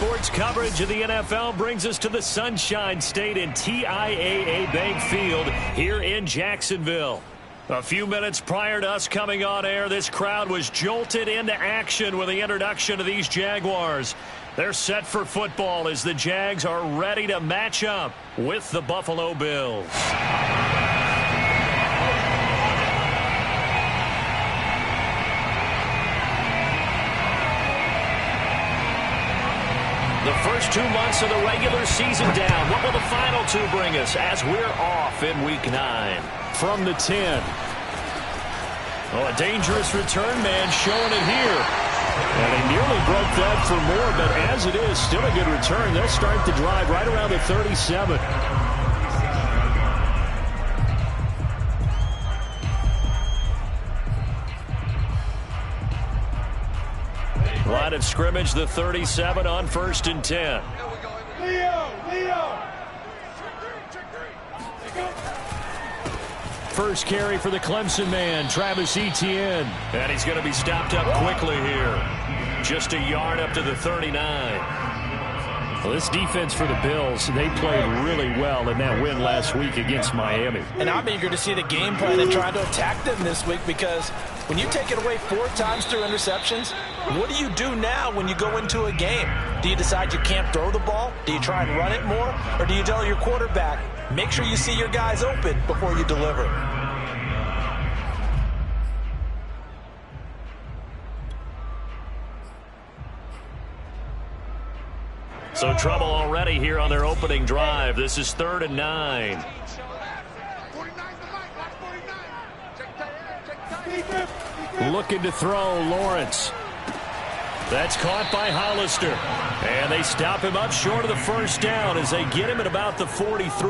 Sports coverage of the NFL brings us to the Sunshine State in TIAA Bank Field here in Jacksonville. A few minutes prior to us coming on air, this crowd was jolted into action with the introduction of these Jaguars. They're set for football as the Jags are ready to match up with the Buffalo Bills. The first 2 months of the regular season down. What will the final two bring us as we're off in Week 9? From the 10. Oh, a dangerous return man showing it here. And he nearly broke that for more, but as it is, still a good return. They'll start the drive right around the 37. Line of scrimmage, the 37 on 1st and 10. First carry for the Clemson man, Travis Etienne. And he's going to be stopped up quickly here. Just a yard up to the 39. Well, this defense for the Bills, they played really well in that win last week against Miami. And I'm eager to see the game plan and try to attack them this week, because when you take it away 4 times through interceptions, what do you do now when you go into a game? Do you decide you can't throw the ball? Do you try and run it more? Or do you tell your quarterback, make sure you see your guys open before you deliver? So trouble already here on their opening drive. This is 3rd and 9. Looking to throw, Lawrence. That's caught by Hollister. And they stop him up short of the first down as they get him at about the 43.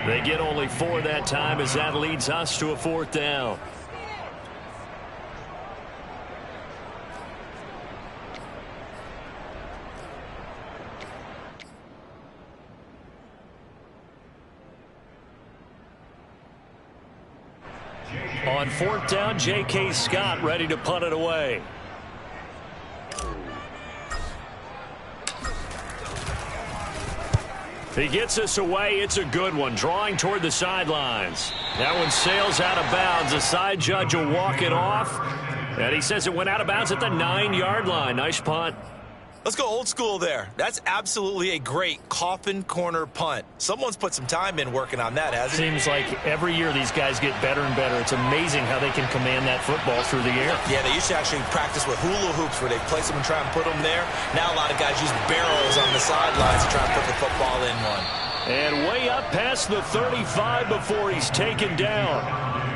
They get only 4 that time as that leads us to a 4th down. On 4th down, J.K. Scott ready to punt it away. He gets us away. It's a good one. Drawing toward the sidelines. That one sails out of bounds. The side judge will walk it off. And he says it went out of bounds at the 9-yard line. Nice punt. Let's go old school there. That's absolutely a great coffin corner punt. Someone's put some time in working on that, hasn't it? Seems like every year these guys get better and better. It's amazing how they can command that football through the air. Yeah, they used to actually practice with hula hoops where they place them and try and put them there. Now a lot of guys use barrels on the sidelines to try and put the football in one. And way up past the 35 before he's taken down.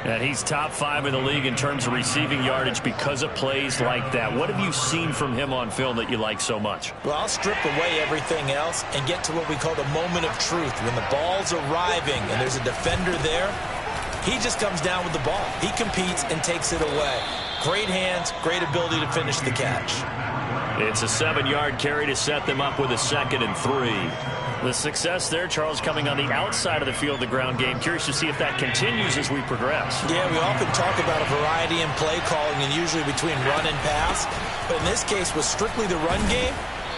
And he's top 5 in the league in terms of receiving yardage because of plays like that. What have you seen from him on film that you like so much? Well, I'll strip away everything else and get to what we call the moment of truth. When the ball's arriving and there's a defender there, he just comes down with the ball. He competes and takes it away. Great hands, great ability to finish the catch. It's a 7-yard carry to set them up with a 2nd and 3. The success there, Charles, coming on the outside of the field, the ground game. Curious to see if that continues as we progress. Yeah, we often talk about a variety in play calling and usually between run and pass. But in this case, with strictly the run game,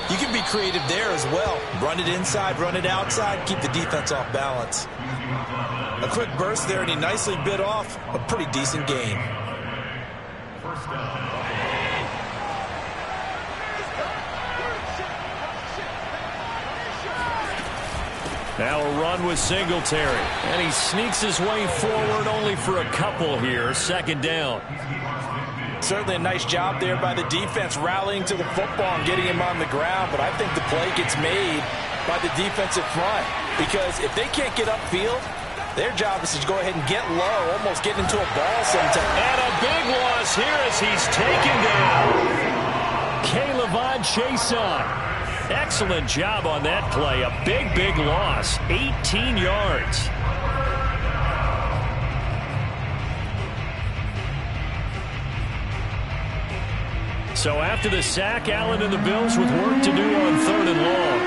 you can be creative there as well. Run it inside, run it outside, keep the defense off balance. A quick burst there, and he nicely bit off a pretty decent gain. Now a run with Singletary. And he sneaks his way forward only for a couple here. 2nd down. Certainly a nice job there by the defense rallying to the football and getting him on the ground. But I think the play gets made by the defensive front. Because if they can't get upfield, their job is to go ahead and get low, almost get into a ball sometime. And a big loss here as he's taken down. K'Lavon Chaisson. Excellent job on that play. A big, big loss. 18 yards. So after the sack, Allen and the Bills with work to do on 3rd and long.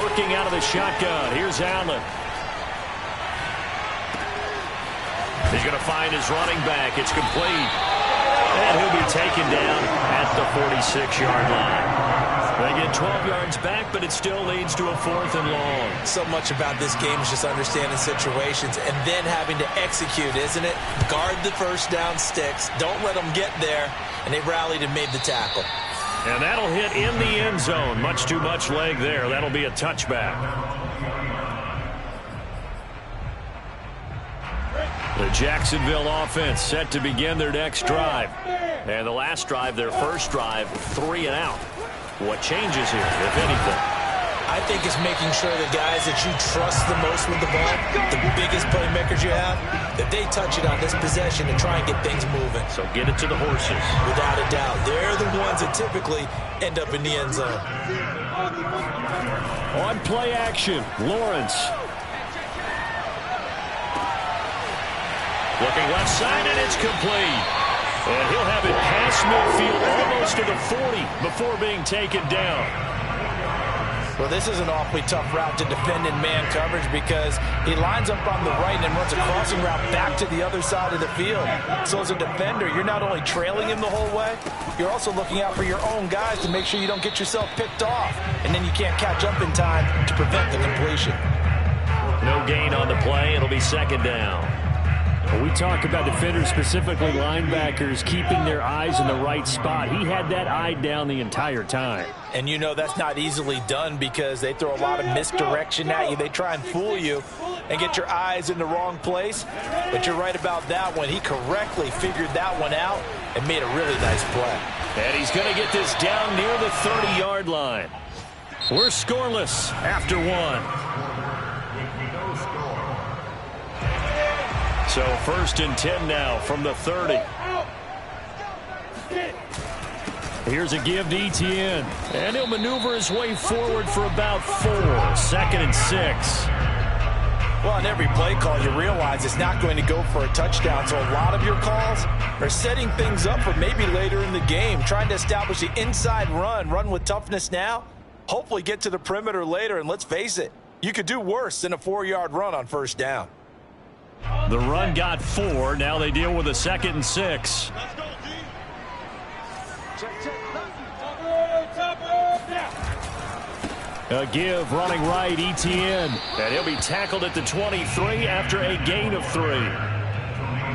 Working out of the shotgun. Here's Allen. He's going to find his running back. It's complete. And he'll be taken down at the 46-yard line. They get 12 yards back, but it still leads to a 4th and long. So much about this game is just understanding situations and then having to execute, isn't it? Guard the first down sticks. Don't let them get there. And they rallied and made the tackle. And that'll hit in the end zone. Much too much leg there. That'll be a touchback. The Jacksonville offense set to begin their next drive. And the last drive, their first drive, 3 and out. What changes here, if anything? I think it's making sure the guys that you trust the most with the ball, the biggest playmakers you have, that they touch it on this possession and try and get things moving. So get it to the horses. Without a doubt. They're the ones that typically end up in the end zone. On play action, Lawrence. Looking left side, and it's complete. And he'll have it past midfield almost to the 40 before being taken down. Well, this is an awfully tough route to defend in man coverage because he lines up on the right and then runs a crossing route back to the other side of the field. So as a defender, you're not only trailing him the whole way, you're also looking out for your own guys to make sure you don't get yourself picked off. And then you can't catch up in time to prevent the completion. No gain on the play. It'll be 2nd down. We talk about defenders, specifically linebackers, keeping their eyes in the right spot. He had that eye down the entire time. And you know that's not easily done because they throw a lot of misdirection at you. They try and fool you and get your eyes in the wrong place. But you're right about that one. He correctly figured that one out and made a really nice play. And he's going to get this down near the 30-yard line. We're scoreless after 1. So 1st and 10 now from the 30. Here's a give to Etienne. And he'll maneuver his way forward for about 4. 2nd and 6. Well, on every play call, you realize it's not going to go for a touchdown. So a lot of your calls are setting things up for maybe later in the game, trying to establish the inside run with toughness now, hopefully get to the perimeter later. And let's face it, you could do worse than a 4-yard run on 1st down. The run got 4. Now they deal with a 2nd and 6. A give running right, Etienne. And he'll be tackled at the 23 after a gain of 3.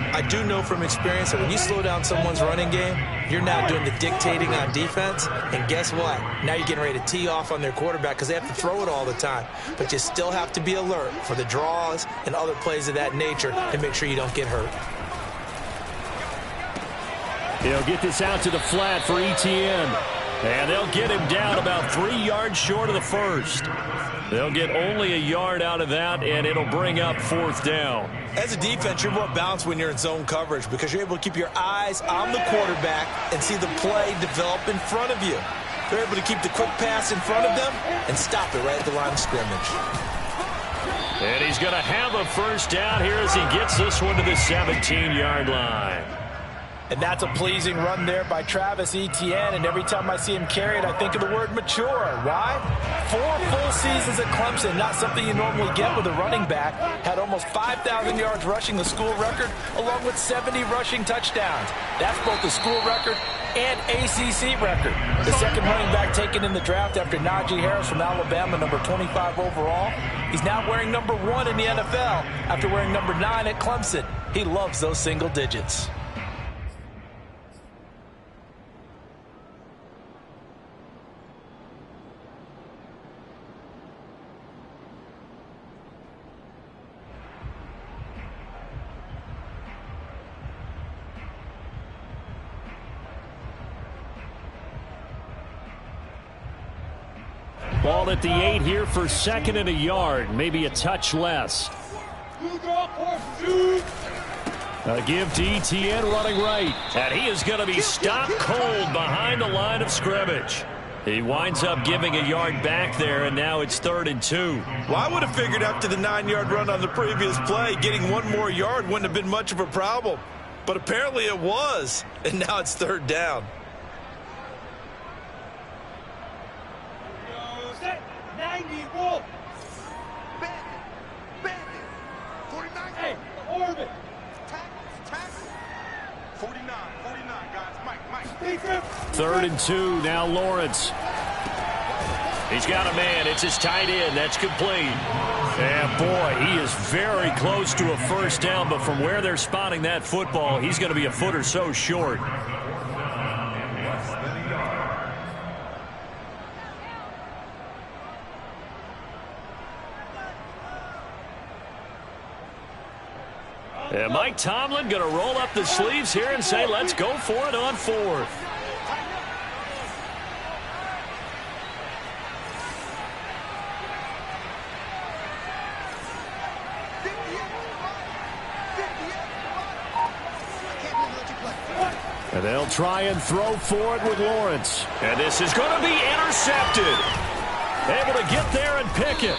I do know from experience that when you slow down someone's running game, you're now doing the dictating on defense. And guess what? Now you're getting ready to tee off on their quarterback because they have to throw it all the time. But you still have to be alert for the draws and other plays of that nature to make sure you don't get hurt. He'll get this out to the flat for Etienne. And they'll get him down about 3 yards short of the 1st. They'll get only a yard out of that, and it'll bring up 4th down. As a defense, you're more balanced when you're in zone coverage because you're able to keep your eyes on the quarterback and see the play develop in front of you. They're able to keep the quick pass in front of them and stop it right at the line of scrimmage. And he's going to have a 1st down here as he gets this one to the 17-yard line. And that's a pleasing run there by Travis Etienne. And every time I see him carry it, I think of the word mature. Why? 4 full seasons at Clemson, not something you normally get with a running back. Had almost 5,000 yards rushing, the school record, along with 70 rushing touchdowns. That's both the school record and ACC record. The second running back taken in the draft after Najee Harris from Alabama, number 25 overall. He's now wearing number 1 in the NFL after wearing number 9 at Clemson. He loves those single digits. Ball at the 8 here for 2nd and a yard, maybe a touch less. A give to Etienne running right. And he is going to be stopped cold behind the line of scrimmage. He winds up giving a yard back there, and now it's 3rd and 2. Well, I would have figured after the 9-yard run on the previous play, getting 1 more yard wouldn't have been much of a problem. But apparently it was, and now it's 3rd down. 90 Wolf. Bandit. 49. Hey, Orbit. Tackle. 49, guys. 3rd and 2. Now Lawrence. He's got a man. It's his tight end. That's complete. And, boy, he is very close to a first down, but from where they're spotting that football, he's going to be a foot or so short. And Mike Tomlin going to roll up the sleeves here and say, let's go for it on 4th. And they'll try and throw for it with Lawrence. And this is going to be intercepted. Able to get there and pick it.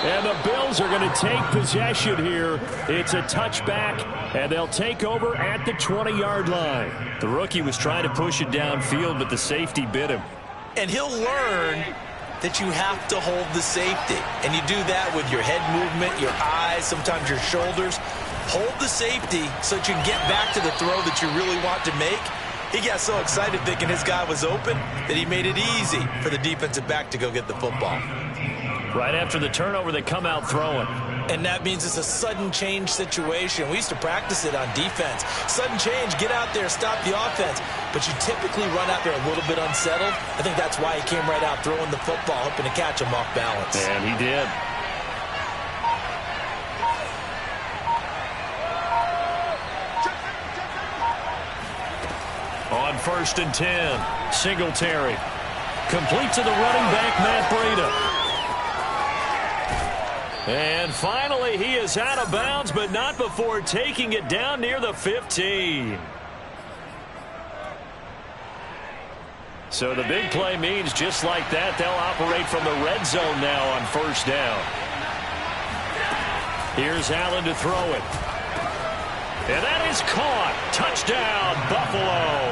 And the Bills are going to take possession here. It's a touchback, and they'll take over at the 20-yard line. The rookie was trying to push it downfield, but the safety bit him. And he'll learn that you have to hold the safety. And you do that with your head movement, your eyes, sometimes your shoulders. Hold the safety so that you can get back to the throw that you really want to make. He got so excited thinking his guy was open that he made it easy for the defensive back to go get the football. Right after the turnover, they come out throwing. And that means it's a sudden change situation. We used to practice it on defense. Sudden change, get out there, stop the offense. But you typically run out there a little bit unsettled. I think that's why he came right out throwing the football, hoping to catch him off balance. And he did. On 1st and 10, Singletary. Complete to the running back, Matt Breida. And finally, he is out of bounds, but not before taking it down near the 15. So the big play means just like that, they'll operate from the red zone now on 1st down. Here's Allen to throw it. And that is caught. Touchdown, Buffalo.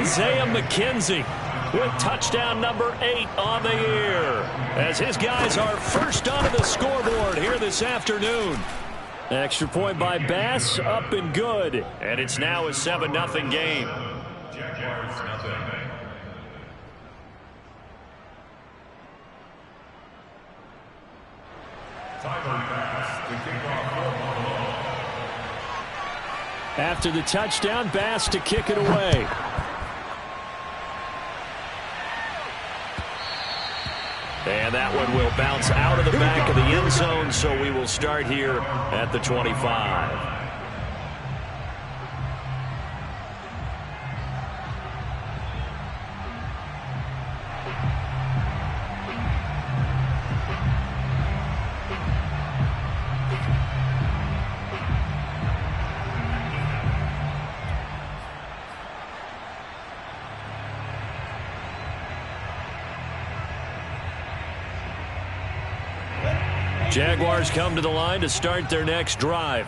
Isaiah McKenzie with touchdown number 8 on the year, as his guys are first onto the scoreboard here this afternoon. Extra point by Bass, up and good. And it's now a 7-0 game. Jags, nothing. Tyler Bass, the kickoff for Buffalo. After the touchdown, Bass to kick it away. And that one will bounce out of the back of the end zone, so we will start here at the 25. Jaguars come to the line to start their next drive.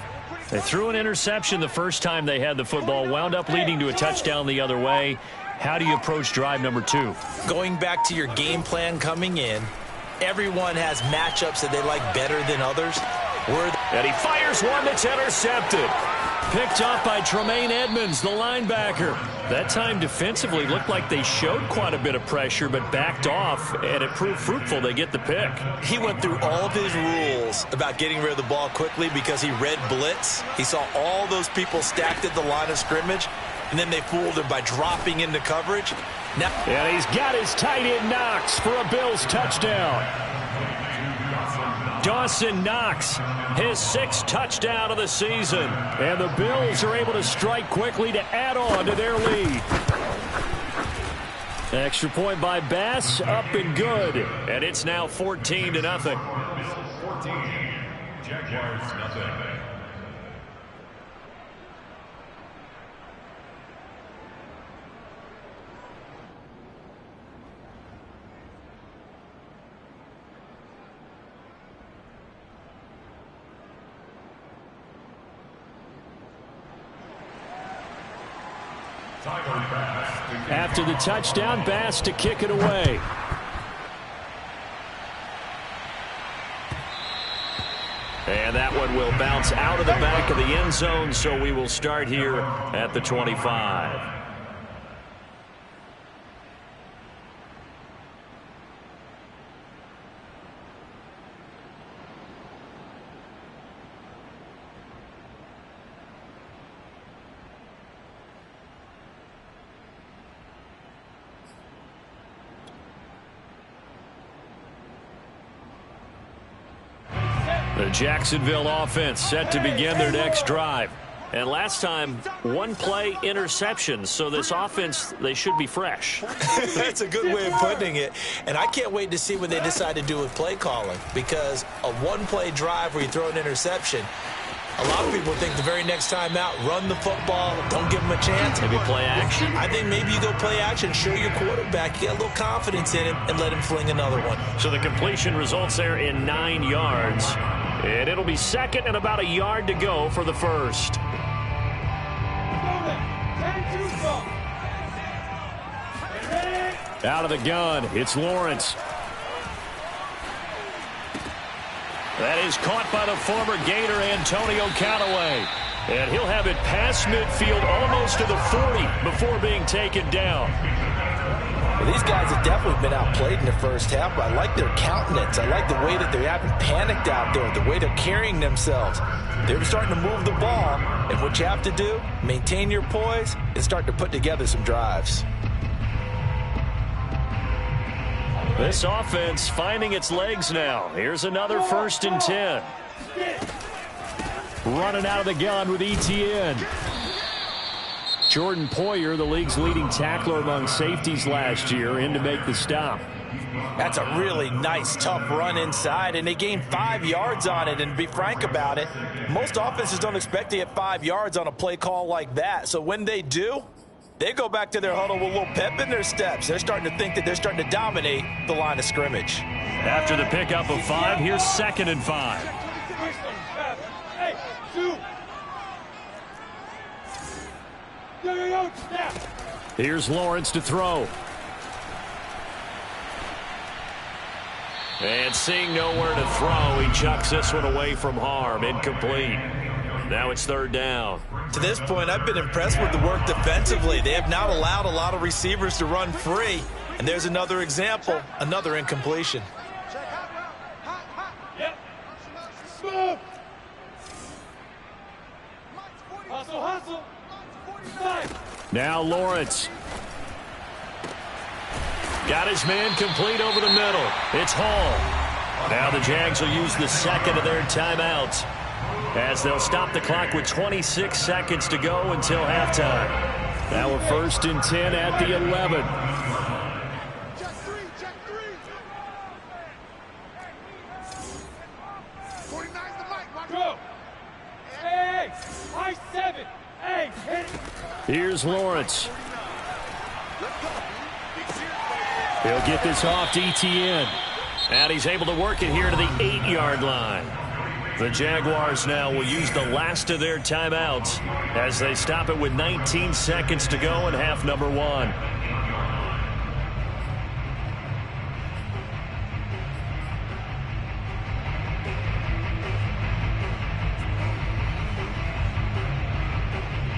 They threw an interception the first time they had the football, wound up leading to a touchdown the other way. How do you approach drive number 2? Going back to your game plan coming in, everyone has matchups that they like better than others. And he fires one that's intercepted. Picked off by Tremaine Edmonds, the linebacker. That time defensively looked like they showed quite a bit of pressure, but backed off, and it proved fruitful. They get the pick. He went through all of his rules about getting rid of the ball quickly because he read blitz. He saw all those people stacked at the line of scrimmage, and then they fooled him by dropping into coverage. Now, and he's got his tight end Knox for a Bills touchdown. Dawson Knox, his 6th touchdown of the season. And the Bills are able to strike quickly to add on to their lead. Extra point by Bass, up and good. And it's now 14-0. 14, Jaguars, nothing. After the touchdown, Bass to kick it away. And that one will bounce out of the back of the end zone, so we will start here at the 25. The Jacksonville offense set to begin their next drive. And last time, one play interception. So this offense, they should be fresh. That's a good way of putting it. And I can't wait to see what they decide to do with play calling. Because a one-play drive where you throw an interception, a lot of people think the very next time out, run the football, don't give them a chance. Maybe play action. I think maybe you go play action, show your quarterback, get a little confidence in him, and let him fling another one. So the completion results there in 9 yards. And it'll be second and about a yard to go for the first. Out of the gun, it's Lawrence. That is caught by the former Gator, Antonio Callaway. And he'll have it past midfield almost to the 40 before being taken down. Well, these guys have definitely been outplayed in the first half, but I like their countenance. I like the way that they haven't panicked out there, the way they're carrying themselves. They're starting to move the ball, and what you have to do, maintain your poise and start to put together some drives. This offense finding its legs now. Here's another 1st and 10. Running out of the gun with Etienne. Jordan Poyer, the league's leading tackler among safeties last year, in to make the stop. That's a really nice, tough run inside, and they gained 5 yards on it. And to be frank about it, most offenses don't expect to get 5 yards on a play call like that. So when they do, they go back to their huddle with a little pep in their steps. They're starting to think that they're starting to dominate the line of scrimmage. After the pickup of 5, here's 2nd and 5. Here's Lawrence to throw. And seeing nowhere to throw, he chucks this one away from harm. Incomplete. Now it's 3rd down. To this point, I've been impressed with the work defensively. They have not allowed a lot of receivers to run free. And there's another example, another incompletion. Yep. Move. Hustle. Now Lawrence. Got his man complete over the middle. It's Hall. Now the Jags will use the second of their timeouts, as they'll stop the clock with 26 seconds to go until halftime. Now we're 1st and 10 at the 11. Check three. 49's the mic, watch go. Hey, high 7. Hey, hit it. Here's Lawrence. He'll get this off to Etienne. And he's able to work it here to the 8-yard line. The Jaguars now will use the last of their timeouts as they stop it with 19 seconds to go in half number 1.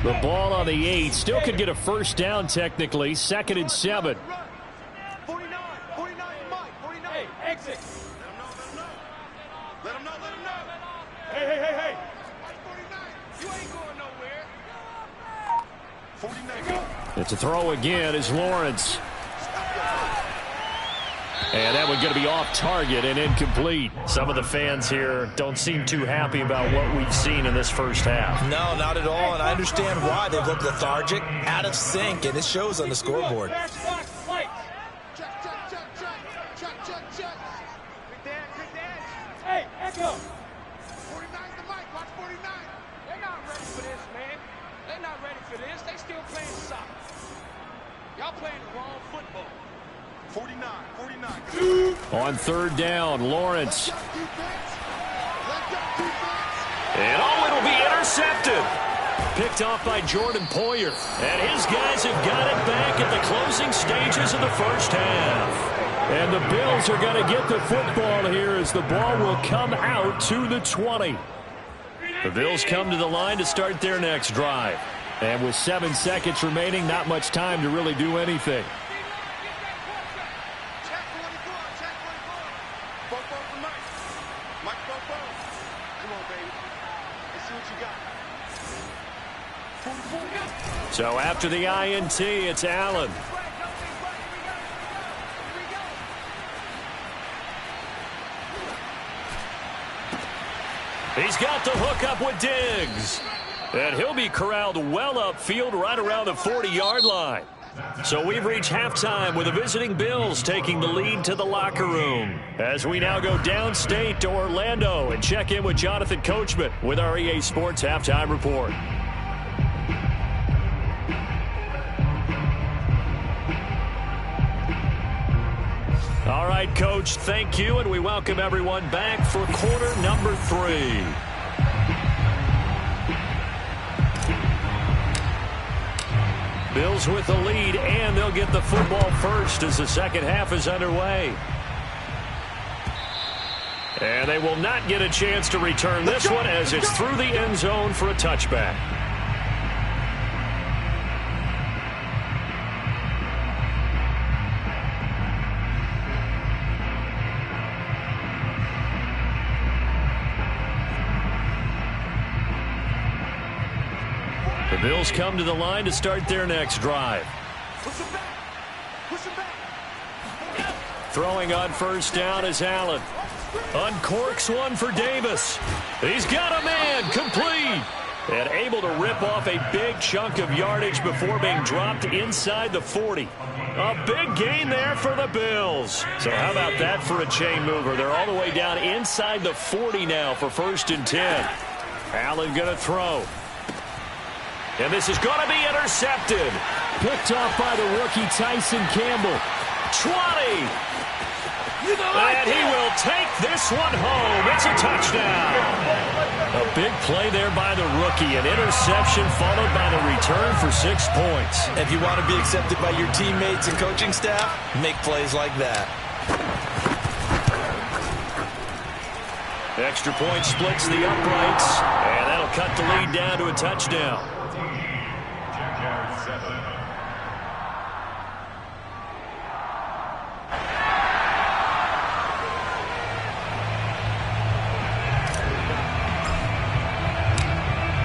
The ball on the 8. Still could get a 1st down technically. 2nd and 7. 49, Mike, 49. Hey, exit. Let him know. Hey. 49, you ain't going nowhere. 49. It's a throw again as Lawrence. And that one's going to be off target and incomplete. Some of the fans here don't seem too happy about what we've seen in this first half. No, not at all, and I understand why. They've looked lethargic, out of sync, and it shows on the scoreboard. Check. Hey, echo. 49's the mic, watch 49. They're not ready for this, man. They're not ready for this. They still playing soccer. Y'all playing the wrong football. 49. On 3rd down, Lawrence. And it'll be intercepted. Picked off by Jordan Poyer. And his guys have got it back at the closing stages of the first half. And the Bills are going to get the football here as the ball will come out to the 20. The Bills come to the line to start their next drive. And with 7 seconds remaining, not much time to really do anything. So after the INT, it's Allen. He's got the hook up with Diggs. And he'll be corralled well upfield right around the 40-yard line. So we've reached halftime with the visiting Bills taking the lead to the locker room. As we now go downstate to Orlando and check in with Jonathan Coachman with our EA Sports Halftime Report. All right, Coach, thank you, and we welcome everyone back for quarter number 3. Bills with the lead, and they'll get the football first as the second half is underway. And they will not get a chance to return this one as it's through the end zone for a touchback. The Bills come to the line to start their next drive. Throwing on first down is Allen. Uncorks one for Davis. He's got a man, complete. And able to rip off a big chunk of yardage before being dropped inside the 40. A big gain there for the Bills. So how about that for a chain mover? They're all the way down inside the 40 now for 1st and 10. Allen going to throw. And this is going to be intercepted. Picked off by the rookie Tyson Campbell. 20. And he will take this one home. It's a touchdown. A big play there by the rookie. An interception followed by the return for 6 points. If you want to be accepted by your teammates and coaching staff, make plays like that. Extra point splits the uprights. And that'll cut the lead down to a touchdown.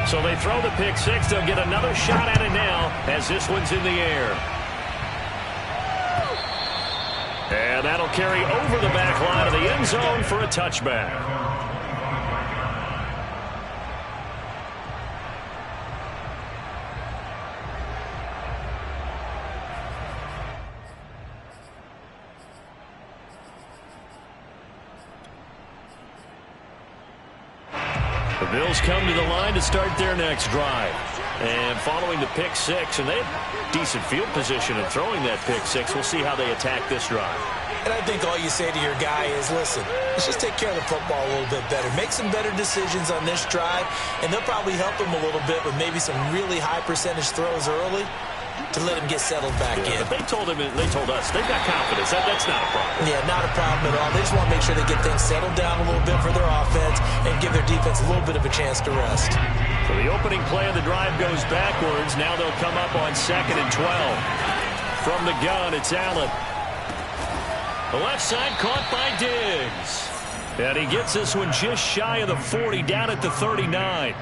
So they throw the pick six. They'll get another shot at it now as this one's in the air. And that'll carry over the back line of the end zone for a touchback. The Bills come to the line to start their next drive. And following the pick six, and they have decent field position in throwing that pick six. We'll see how they attack this drive. And I think all you say to your guy is, listen, let's just take care of the football a little bit better. Make some better decisions on this drive, and they'll probably help him a little bit with maybe some really high percentage throws early to let him get settled back in. But they told us they've got confidence. That's not a problem. Yeah, not a problem at all. They just want to make sure they get things settled down a little bit for their offense and give their defense a little bit of a chance to rest. So the opening play of the drive goes backwards. Now they'll come up on 2nd and 12. From the gun, it's Allen. The left side caught by Diggs. And he gets this one just shy of the 40, down at the 39.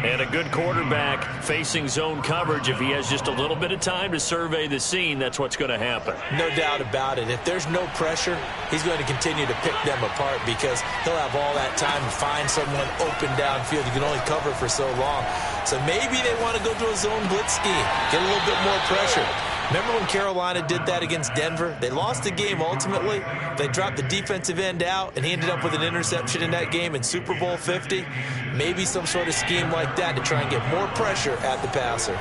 And a good quarterback facing zone coverage. If he has just a little bit of time to survey the scene, that's what's going to happen. No doubt about it. If there's no pressure, he's going to continue to pick them apart because he'll have all that time to find someone open downfield. You can only cover for so long. So maybe they want to go to a zone blitz scheme, get a little bit more pressure. Remember when Carolina did that against Denver? They lost the game ultimately. They dropped the defensive end out, and he ended up with an interception in that game in Super Bowl 50. Maybe some sort of scheme like that to try and get more pressure at the passer.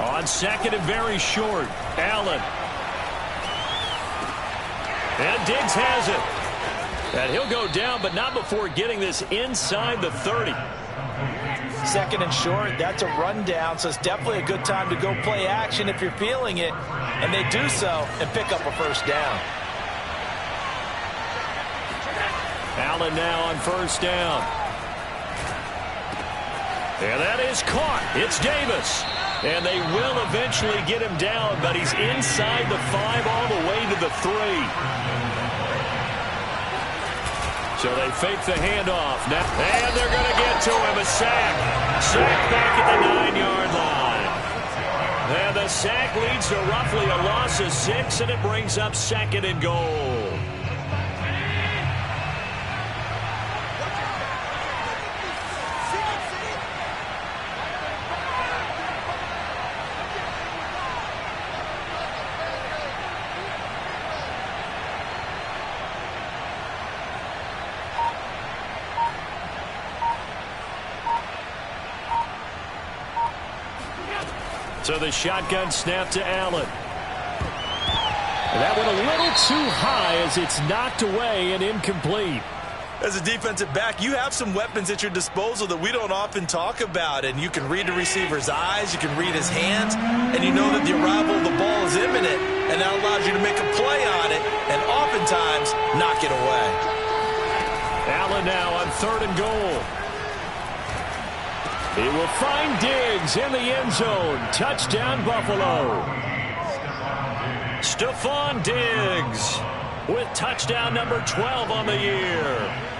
On 2nd and very short, Allen. And Diggs has it. And he'll go down, but not before getting this inside the 30. 2nd and short, that's a rundown, so it's definitely a good time to go play action if you're feeling it. And they do so and pick up a first down. Allen now on first down. And that is caught. It's Davis. And they will eventually get him down, but he's inside the 5 all the way to the 3. So they fake the handoff. Now, and they're going to get to him. A sack. Sack back at the 9-yard line. And the sack leads to roughly a loss of 6, and it brings up 2nd and goal. So the shotgun snap to Allen. And that went a little too high as it's knocked away and incomplete. As a defensive back, you have some weapons at your disposal that we don't often talk about. And you can read the receiver's eyes, you can read his hands, and you know that the arrival of the ball is imminent, and that allows you to make a play on it and oftentimes knock it away. Allen now on 3rd and goal. He will find Diggs in the end zone. Touchdown, Buffalo. Stephon Diggs with touchdown number 12 on the year.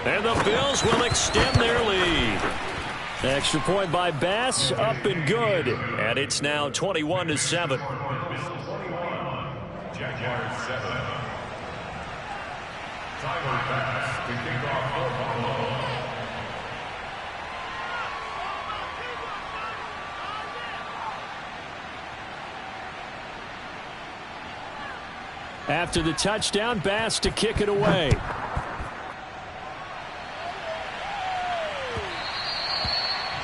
And the Bills will extend their lead. Extra point by Bass, up and good. And it's now 21-7. Jaguars 7. Tyler Bass to kick off for Buffalo. After the touchdown, Bass to kick it away.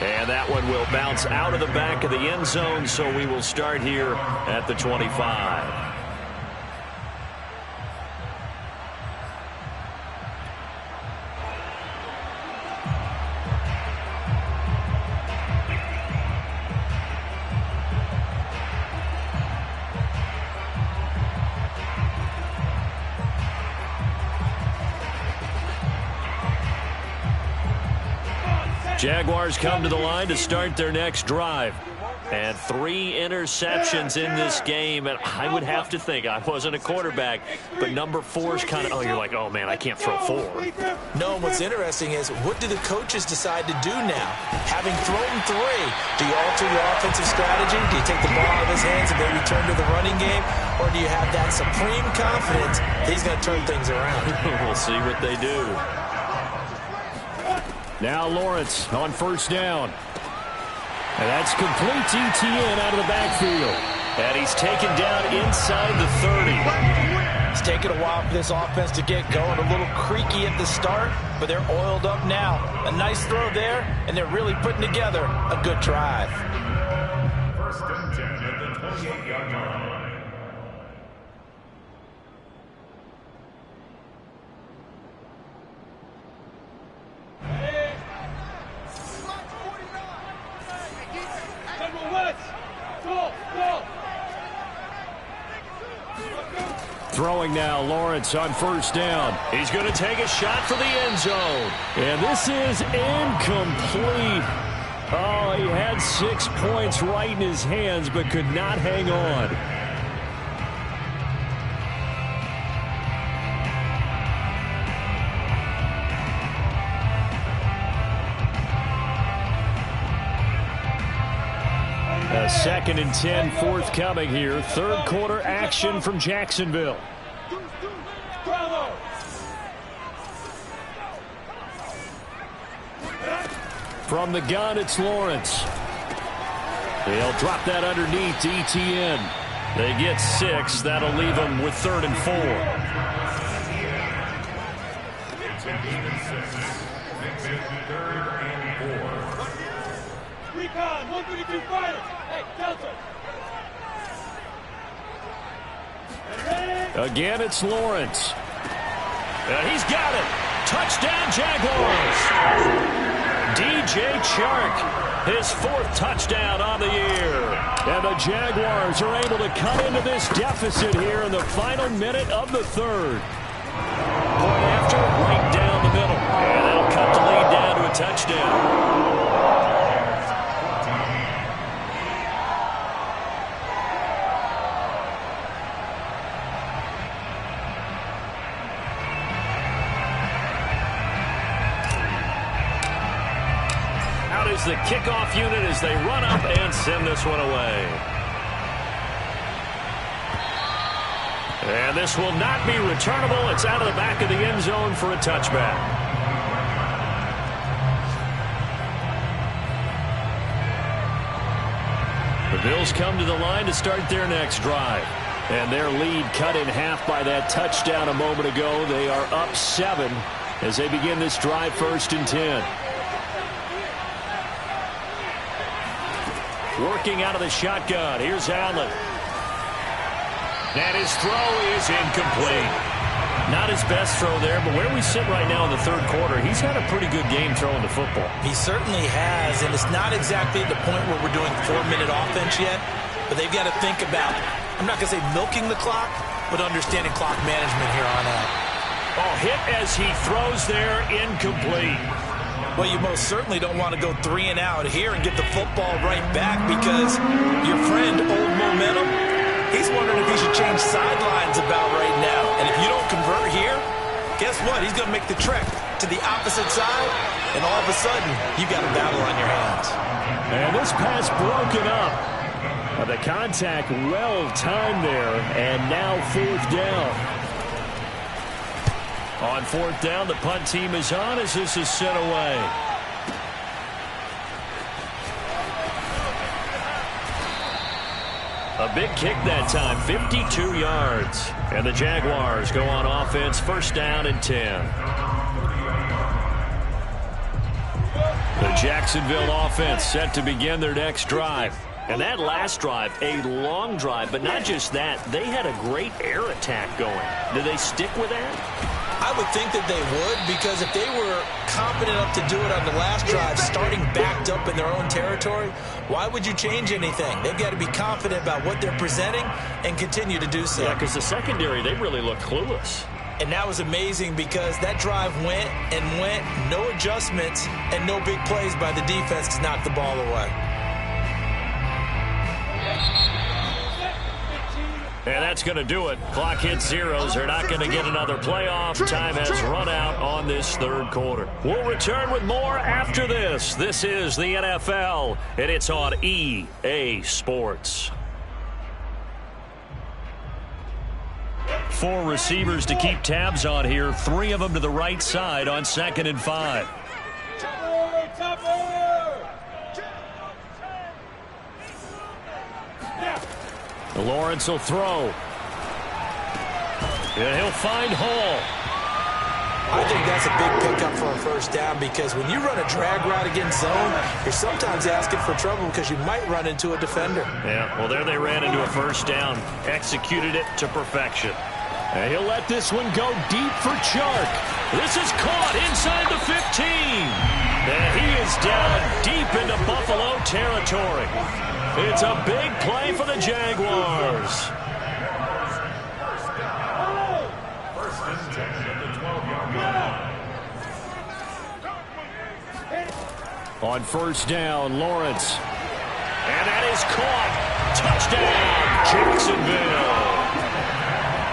And that one will bounce out of the back of the end zone, so we will start here at the 25. Jaguars come to the line to start their next drive. And 3 interceptions in this game. And I would have to think, I wasn't a quarterback, but number 4 is kind of, oh, you're like, oh, man, I can't throw 4. No, what's interesting is, what do the coaches decide to do now? Having thrown 3, do you alter your offensive strategy? Do you take the ball out of his hands and maybe turn to the running game? Or do you have that supreme confidence that he's going to turn things around? We'll see what they do. Now Lawrence on 1st down. And that's complete to ETN out of the backfield. And he's taken down inside the 30. It's taken a while for this offense to get going. A little creaky at the start, but they're oiled up now. A nice throw there, and they're really putting together a good drive. 1st and 10 at the 28-yard line. Throwing now, Lawrence on 1st down. He's going to take a shot for the end zone. And this is incomplete. Oh, he had 6 points right in his hands, but could not hang on. A 2nd and 10 forthcoming here. 3rd quarter action from Jacksonville. From the gun, it's Lawrence. They'll drop that underneath to ETN. They get 6. That'll leave them with 3rd and 4. Recon, 132 fighters. Hey, Delta. Again, it's Lawrence. He's got it. Touchdown, Jaguars. DJ Chark, his 4th touchdown on the year. And the Jaguars are able to cut into this deficit here in the final minute of the 3rd. Point after, right down the middle. And that'll cut the lead down to a touchdown. Is the kickoff unit as they run up and send this one away. And this will not be returnable. It's out of the back of the end zone for a touchback. The Bills come to the line to start their next drive. And their lead cut in half by that touchdown a moment ago. They are up 7 as they begin this drive, 1st and 10. Working out of the shotgun. Here's Allen. And his throw is incomplete. Not his best throw there, but where we sit right now in the third quarter, he's had a pretty good game throwing the football. He certainly has, and it's not exactly at the point where we're doing 4-minute offense yet, but they've got to think about, I'm not going to say milking the clock, but understanding clock management here on out. Oh, hit as he throws there, incomplete. Well, you most certainly don't want to go 3 and out here and get the football right back because your friend, Old Momentum, he's wondering if he should change sidelines about right now. And if you don't convert here, guess what? He's going to make the trek to the opposite side, and all of a sudden, you've got a battle on your hands. And this pass broken up. The contact well timed there, and now 4th down. On 4th down, the punt team is on as this is sent away. A big kick that time, 52 yards. And the Jaguars go on offense, 1st down and 10. The Jacksonville offense set to begin their next drive. And that last drive, a long drive, but not just that, they had a great air attack going. Do they stick with that? I would think that they would, because if they were confident enough to do it on the last drive, starting backed up in their own territory, why would you change anything? They've got to be confident about what they're presenting and continue to do so. Yeah, because the secondary, they really look clueless. And that was amazing because that drive went and went, no adjustments, and no big plays by the defense to knock the ball away. And that's going to do it. Clock hits zeros. They're not going to get another playoff. Time has run out on this third quarter. We'll return with more after this. This is the NFL, and it's on EA Sports. 4 receivers to keep tabs on here. 3 of them to the right side on 2nd and 5. Lawrence will throw. And he'll find Hall. I think that's a big pickup for a 1st down because when you run a drag route against zone, you're sometimes asking for trouble because you might run into a defender. Yeah, well, there they ran into a 1st down. Executed it to perfection. And he'll let this one go deep for Chark. This is caught inside the 15. And he is down deep into Buffalo territory. It's a big play for the Jaguars. 1st and 10 at the 12-yard line. On 1st down, Lawrence. And that is caught. Touchdown, Jacksonville.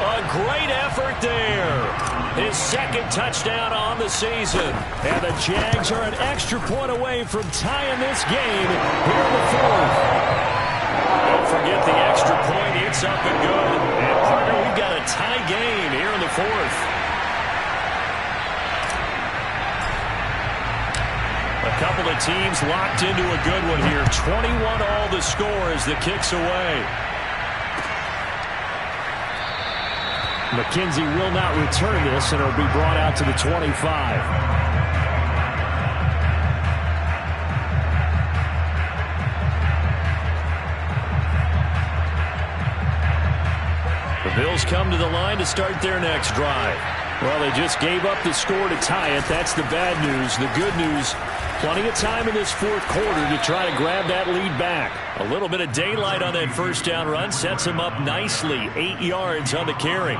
A great effort there. His 2nd touchdown on the season. And the Jags are an extra point away from tying this game here in the 4th. Don't forget the extra point. It's up and good. And, partner, we've got a tie game here in the 4th. A couple of teams locked into a good one here. 21 all the score as the kick's away. McKenzie will not return this, and it'll be brought out to the 25. The Bills come to the line to start their next drive. Well, they just gave up the score to tie it. That's the bad news. The good news, plenty of time in this 4th quarter to try to grab that lead back. A little bit of daylight on that 1st down run sets him up nicely. 8 yards on the carry.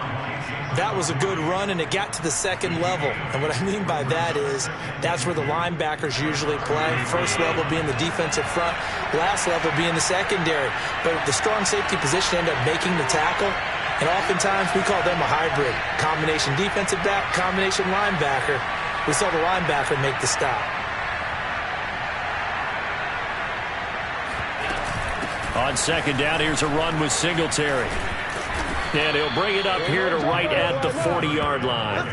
That was a good run, and it got to the 2nd level. And what I mean by that is that's where the linebackers usually play. 1st level being the defensive front, last level being the secondary. But the strong safety position ended up making the tackle. And oftentimes we call them a hybrid. Combination defensive back, combination linebacker. We saw the linebacker make the stop. On 2nd down, here's a run with Singletary. And he'll bring it up here to right at the 40-yard line.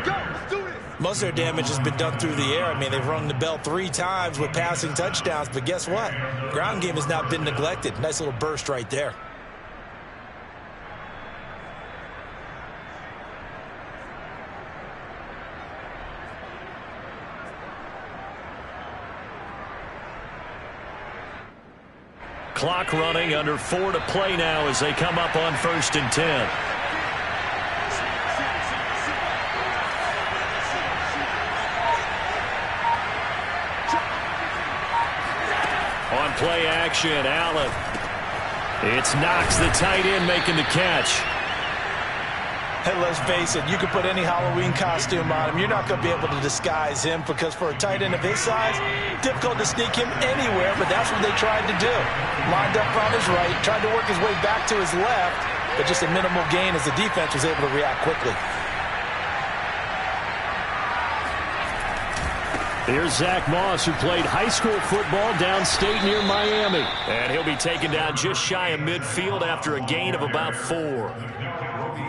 Most of their damage has been done through the air. I mean, they've rung the bell 3 times with passing touchdowns. But guess what? Ground game has not been neglected. Nice little burst right there. Clock running, under 4 to play now as they come up on 1st and 10. On play action, Allen. It's Knox, the tight end, making the catch. Hey, let's face it, you can put any Halloween costume on him. You're not going to be able to disguise him because for a tight end of his size, difficult to sneak him anywhere, but that's what they tried to do. Lined up on his right, tried to work his way back to his left, but just a minimal gain as the defense was able to react quickly. Here's Zach Moss, who played high school football downstate near Miami. And he'll be taken down just shy of midfield after a gain of about 4.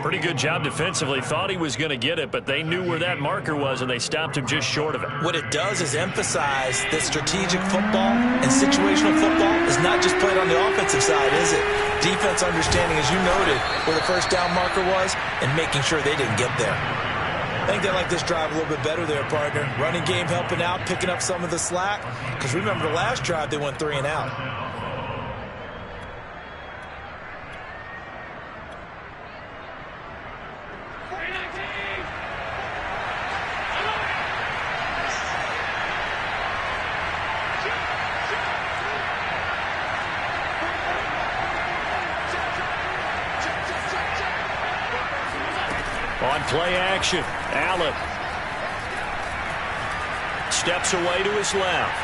Pretty good job defensively. Thought he was going to get it, but they knew where that marker was, and they stopped him just short of it. What it does is emphasize that strategic football and situational football is not just played on the offensive side, is it? Defense understanding, as you noted, where the first down marker was and making sure they didn't get there. I think they like this drive a little bit better there, partner. Running game helping out, picking up some of the slack. Because remember the last drive, they went 3 and out. On play action, Allen steps away to his left.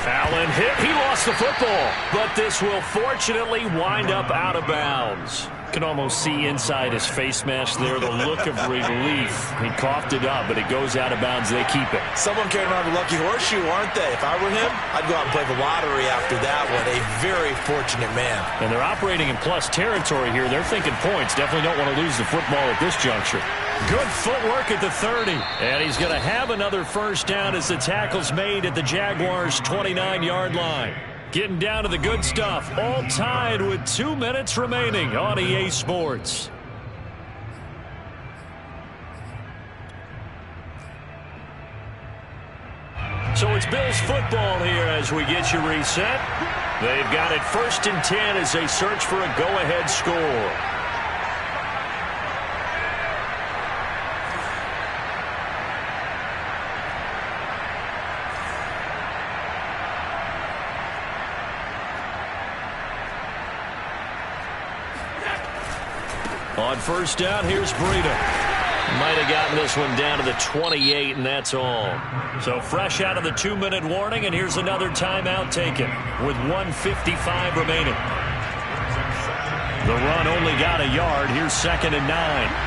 Allen hit. He lost the football, but this will fortunately wind up out of bounds. Can almost see inside his face mask there the look of relief. He coughed it up, but it goes out of bounds. They keep it. Someone carrying around a lucky horseshoe, aren't they? If I were him, I'd go out and play the lottery after that one. A very fortunate man. And they're operating in plus territory here. They're thinking points. Definitely don't want to lose the football at this juncture. Good footwork at the 30. And he's going to have another first down as the tackle's made at the Jaguars' 29-yard line. Getting down to the good stuff. All tied with 2 minutes remaining on EA Sports. So it's Bills football here as we get you reset. They've got it 1st and 10 as they search for a go-ahead score. On first down, here's Breida. Might have gotten this one down to the 28, and that's all. So fresh out of the 2-minute warning, and here's another timeout taken with 1:55 remaining. The run only got a yard. Here's 2nd and 9.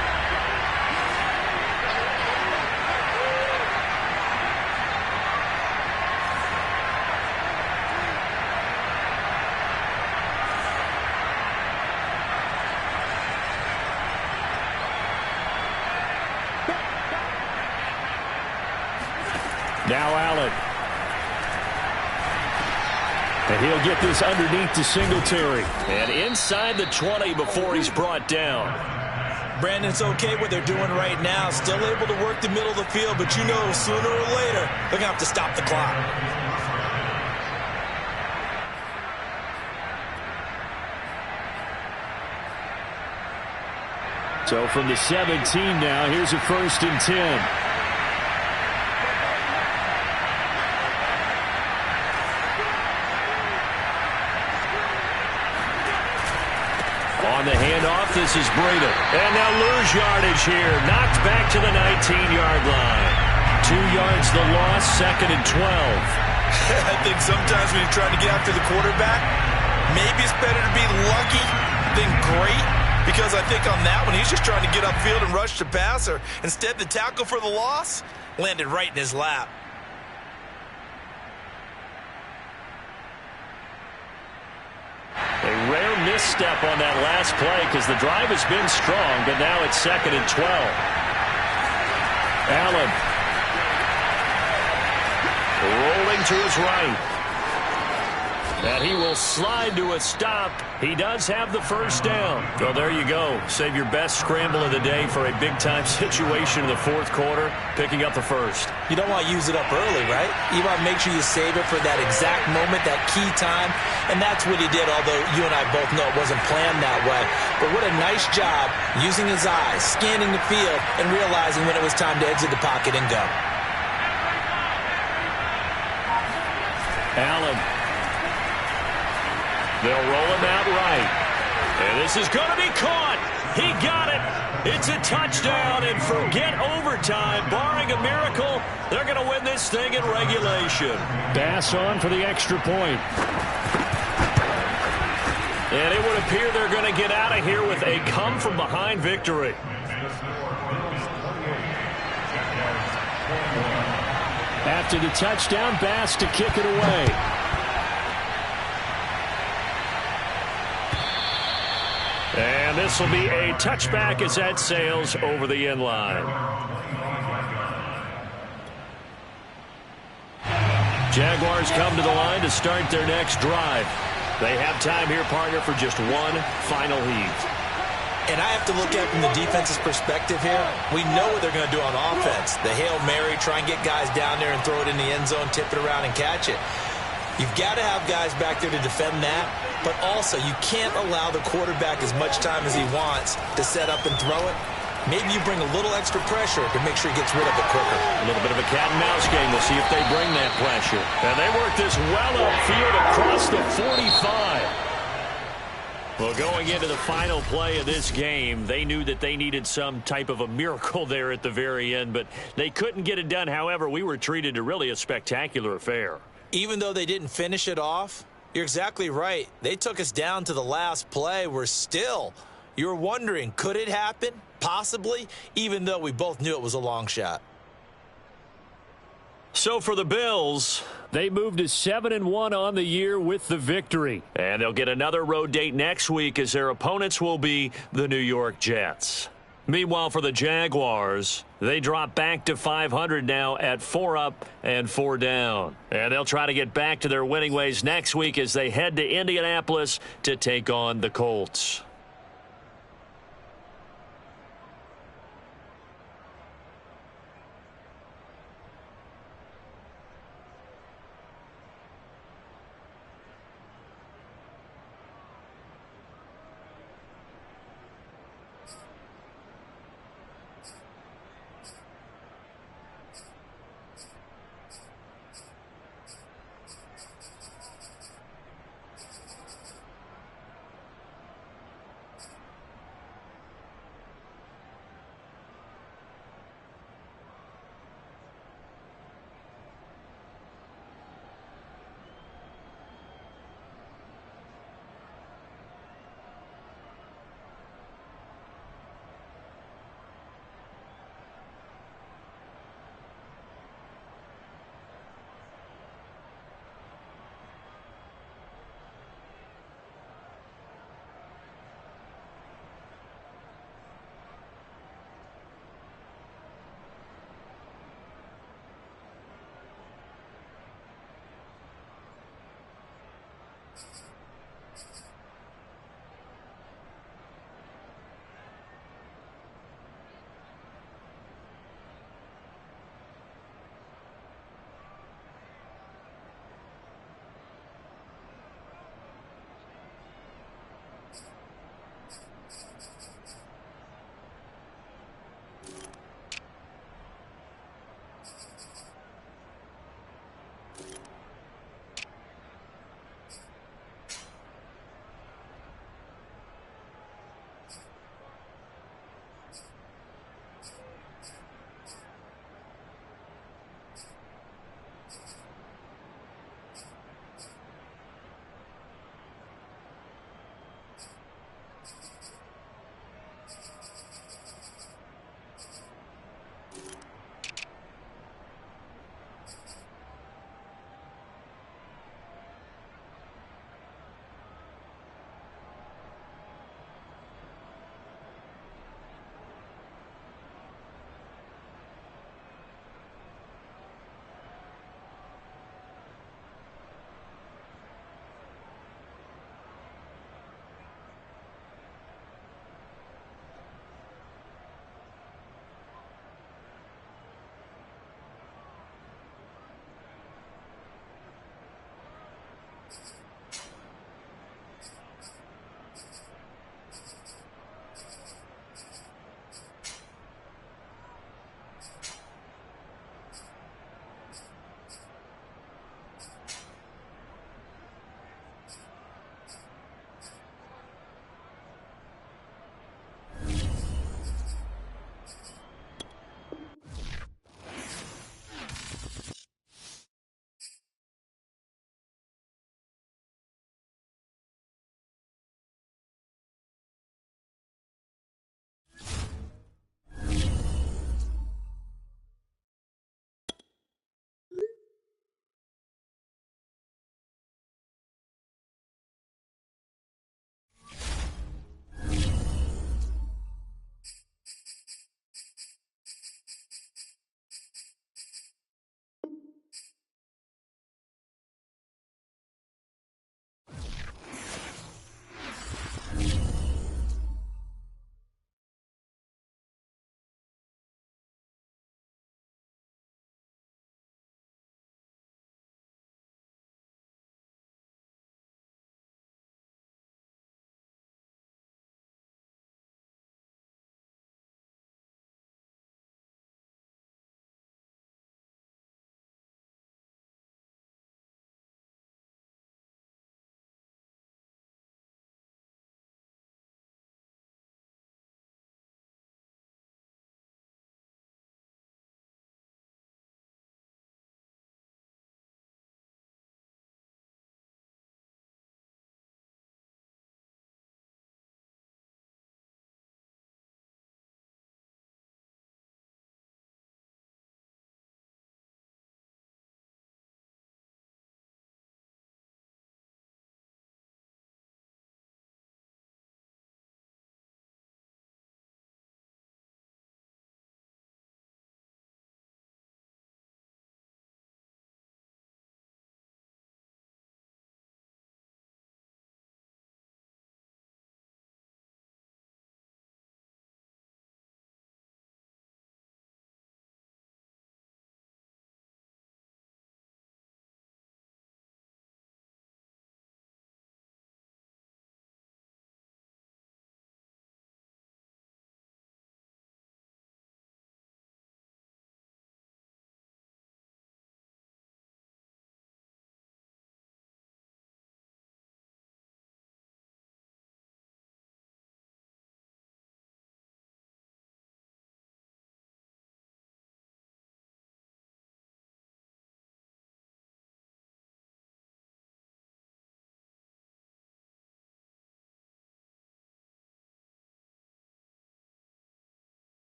Now Allen. And he'll get this underneath to Singletary. And inside the 20 before he's brought down. Brandon, it's okay what they're doing right now. Still able to work the middle of the field, but you know sooner or later they're going to have to stop the clock. So from the 17 now, here's a 1st and 10. On the handoff, this is Breida. And they'll lose yardage here. Knocked back to the 19-yard line. 2 yards the loss, 2nd and 12. I think sometimes when you're trying to get after the quarterback, maybe it's better to be lucky than great. Because I think on that one, he's just trying to get upfield and rush the passer. Instead, the tackle for the loss landed right in his lap. A rare misstep on that last play because the drive has been strong, but now it's 2nd and 12. Allen. Rolling to his right. And he will slide to a stop. He does have the first down. Well, there you go. Save your best scramble of the day for a big-time situation in the fourth quarter, picking up the first. You don't want to use it up early, right? You want to make sure you save it for that exact moment, that key time, and that's what he did, although you and I both know it wasn't planned that way. But what a nice job using his eyes, scanning the field, and realizing when it was time to exit the pocket and go. Allen. They'll roll him out right. And this is going to be caught. He got it. It's a touchdown, and forget overtime. Barring a miracle, they're going to win this thing in regulation. Bass on for the extra point. And it would appear they're going to get out of here with a come-from-behind victory. After the touchdown, Bass to kick it away. And this will be a touchback as that sails over the end line. Jaguars come to the line to start their next drive. They have time here, partner, for just one final heave. And I have to look at it from the defense's perspective here. We know what they're going to do on offense. The Hail Mary, try and get guys down there and throw it in the end zone, tip it around and catch it. You've got to have guys back there to defend that, but also you can't allow the quarterback as much time as he wants to set up and throw it. Maybe you bring a little extra pressure to make sure he gets rid of it quicker. A little bit of a cat and mouse game. We'll see if they bring that pressure. And they work this well upfield across the 45. Well, going into the final play of this game, they knew that they needed some type of a miracle there at the very end, but they couldn't get it done. However, we were treated to really a spectacular affair. Even though they didn't finish it off, you're exactly right. They took us down to the last play. You're wondering, could it happen? Possibly, even though we both knew it was a long shot. So for the Bills, they moved to 7-1 on the year with the victory. And they'll get another road date next week as their opponents will be the New York Jets. Meanwhile, for the Jaguars, they drop back to 500 now at 4 up and 4 down. And they'll try to get back to their winning ways next week as they head to Indianapolis to take on the Colts.